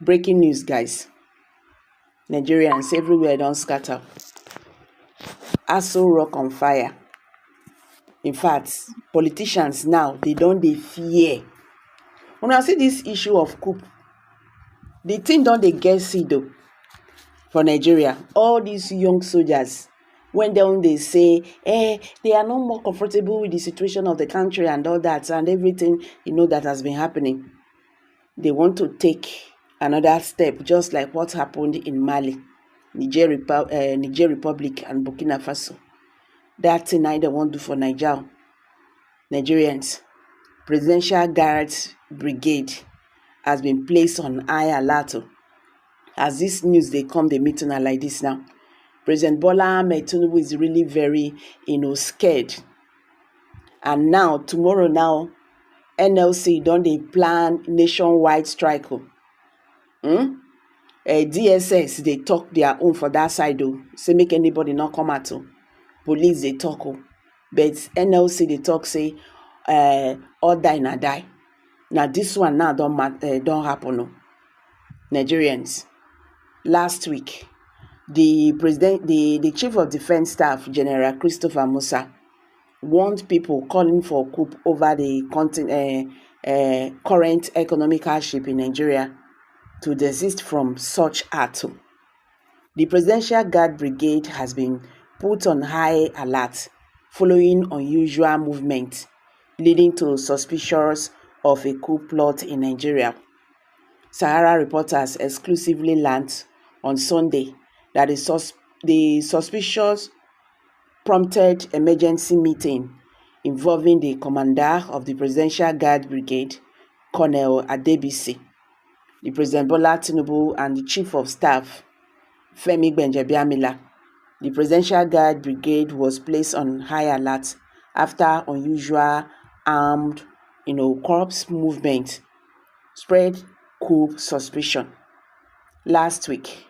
Breaking news, guys. Nigerians everywhere don't scatter. Aso Rock on fire. In fact, politicians now, they fear. When I see this issue of COUP, the thing don't they get seed though for Nigeria. All these young soldiers, when they say, they are no more comfortable with the situation of the country and all that and everything, that has been happening. They want to take another step, just like what happened in Mali, Niger Republic, and Burkina Faso. That thing they want to do for Nigerians. Presidential Guards Brigade has been placed on high alert. As this news they meet like this now. President Bola Ahmed Tinubu is really very, scared. And now, tomorrow, NLC don't they plan nationwide strike. DSS they talk their own for that side though. Say make anybody not come out. Police they talk. But NLC they talk say all die na die. Now this one now don't happen. Nigerians. Last week, the Chief of Defense Staff, General Christopher Musa, warned people calling for coup over the current economic hardship in Nigeria to desist from such act. The Presidential Guard Brigade has been put on high alert following unusual movement leading to suspicions of a coup plot in Nigeria. Sahara reporters exclusively learned on Sunday that the suspicious prompted emergency meeting involving the commander of the Presidential Guard Brigade, Colonel Adebisi, the President Bola Tinubu, and the Chief of Staff, Femi Gbenjabiamila. The Presidential Guard Brigade was placed on high alert after unusual armed, corps movement spread coup suspicion. Last week,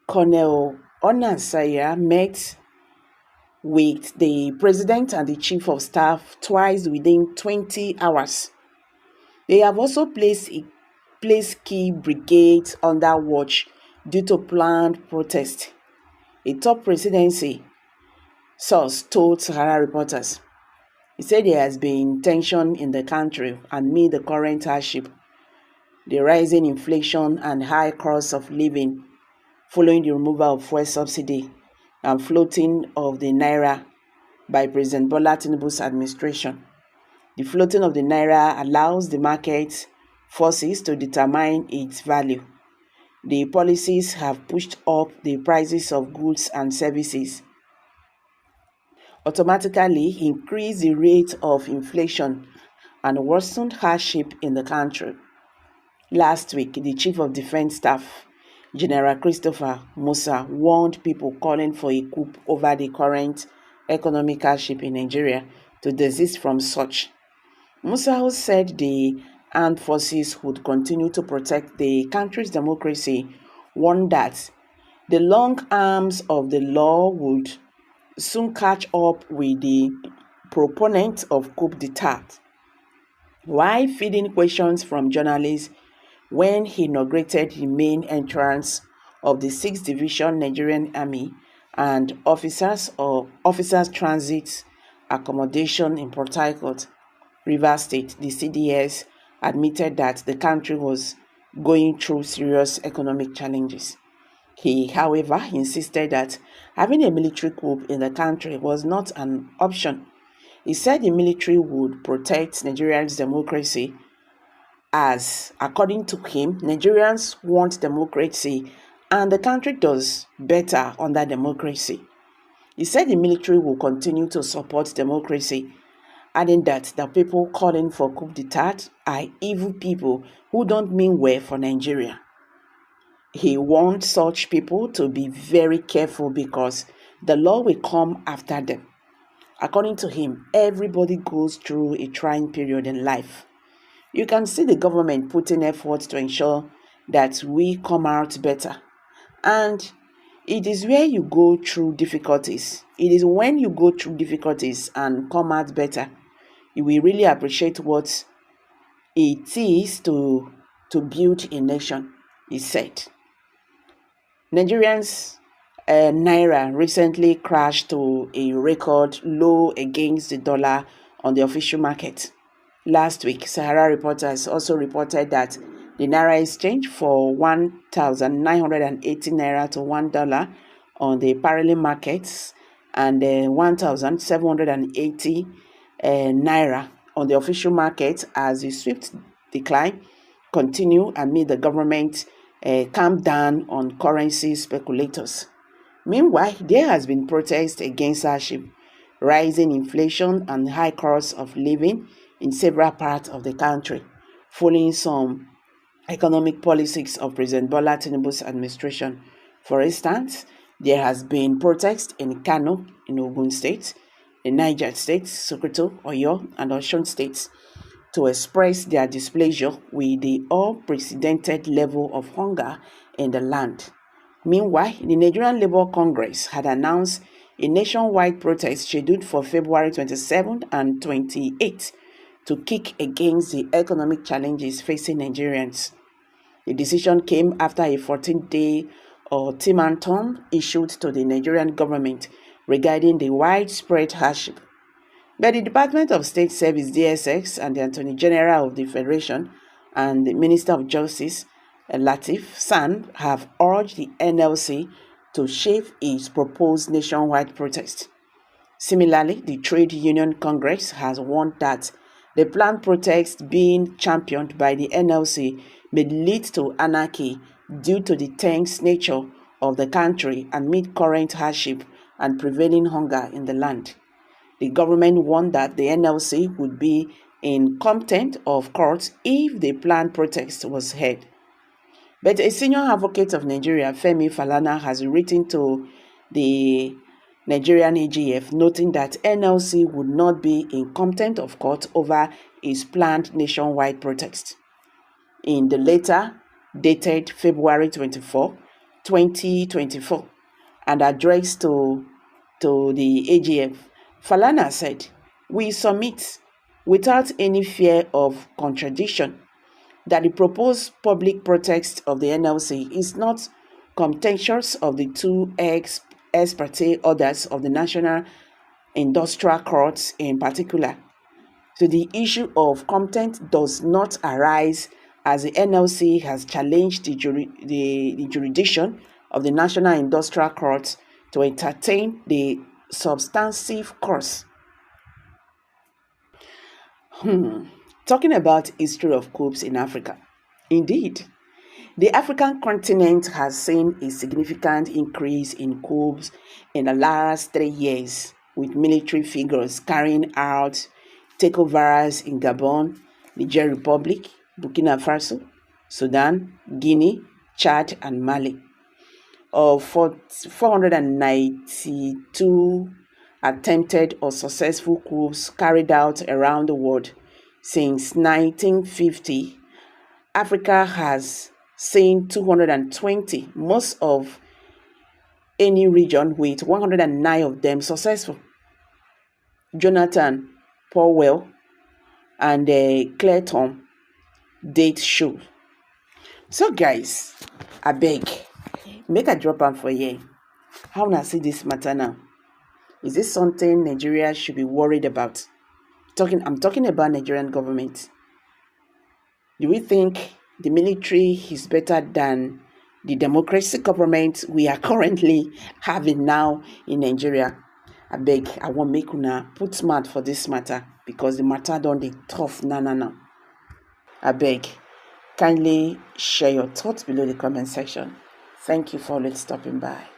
Colonel Onansaya met with the President and the Chief of Staff twice within 20 hours. They have also placed key brigades under watch due to planned protest. A top presidency source told Sahara reporters. He said there has been tension in the country amid the current hardship, the rising inflation and high cost of living following the removal of fuel subsidy and floating of the Naira by President Bola Tinubu's administration. The floating of the Naira allows the market forces to determine its value. The policies have pushed up the prices of goods and services, automatically increase the rate of inflation and worsened hardship in the country. Last week, the Chief of Defense Staff, General Christopher Musa, warned people calling for a coup over the current economic hardship in Nigeria to desist from such. Musa said the armed forces would continue to protect the country's democracy, warned that the long arms of the law would soon catch up with the proponents of coup d'etat. While feeding questions from journalists when he inaugurated the main entrance of the 6th Division Nigerian Army and officers transit accommodation in Port Harcourt, Rivers State, the CDS admitted that the country was going through serious economic challenges. He, however, insisted that having a military coup in the country was not an option. He said the military would protect Nigeria's democracy as, according to him, Nigerians want democracy and the country does better under democracy. He said the military will continue to support democracy, adding that the people calling for coup d'etat are evil people who don't mean well for Nigeria. He warned such people to be very careful because the law will come after them. According to him, everybody goes through a trying period in life. You can see the government putting efforts to ensure that we come out better. And it is where you go through difficulties. It is when you go through difficulties and come out better, you will really appreciate what it is to to build a nation, he said. Nigerians' naira recently crashed to a record low against the dollar on the official market. Last week, Sahara Reporters also reported that the naira exchange for 1,980 naira to $1 on the parallel markets and 1,780 naira on the official market as the swift decline continue amid the government calm down on currency speculators. Meanwhile, there has been protest against hardship, rising inflation and high cost of living in several parts of the country, following some economic policies of President Bola Tinubu's administration. For instance, there has been protest in Kano, in Ogun State, the Niger State, Sokoto, Oyo, and Osun states to express their displeasure with the unprecedented level of hunger in the land. Meanwhile, the Nigerian Labour Congress had announced a nationwide protest scheduled for February 27 and 28 to kick against the economic challenges facing Nigerians. The decision came after a 14-day ultimatum issued to the Nigerian government regarding the widespread hardship. But the Department of State Service (DSS) and the Attorney General of the Federation and the Minister of Justice Latif San have urged the NLC to shape its proposed nationwide protest. Similarly, the Trade Union Congress has warned that the planned protest being championed by the NLC may lead to anarchy due to the tense nature of the country amid current hardship and prevailing hunger in the land. The government warned that the NLC would be in contempt of court if the planned protest was held. But a senior advocate of Nigeria, Femi Falana, has written to the Nigerian AGF, noting that NLC would not be in contempt of court over its planned nationwide protest. In the letter dated February 24, 2024, and addressed to the AGF, Falana said, "We submit, without any fear of contradiction, that the proposed public protest of the NLC is not contentious of the two ex parte orders of the National Industrial Courts in particular. So the issue of contempt does not arise as the NLC has challenged the jurisdiction of the National Industrial Court to entertain the substantive course." Talking about history of coups in Africa. Indeed, the African continent has seen a significant increase in coups in the last 3 years, with military figures carrying out takeovers in Gabon, Niger Republic, Burkina Faso, Sudan, Guinea, Chad, and Mali. Of 492 attempted or successful coups carried out around the world since 1950, Africa has seen 220, most of any region, with 109 of them successful. Jonathan Powell and Clayton date show. So guys, I beg, make a drop am for here. How una see this matter now? Is this something Nigeria should be worried about? I'm talking about Nigerian government. Do we think the military is better than the democracy government we are currently having now in Nigeria? I beg, I want make una put smart for this matter, because the matter don't dey tough now. I beg, kindly share your thoughts below the comment section. Thank you for always stopping by.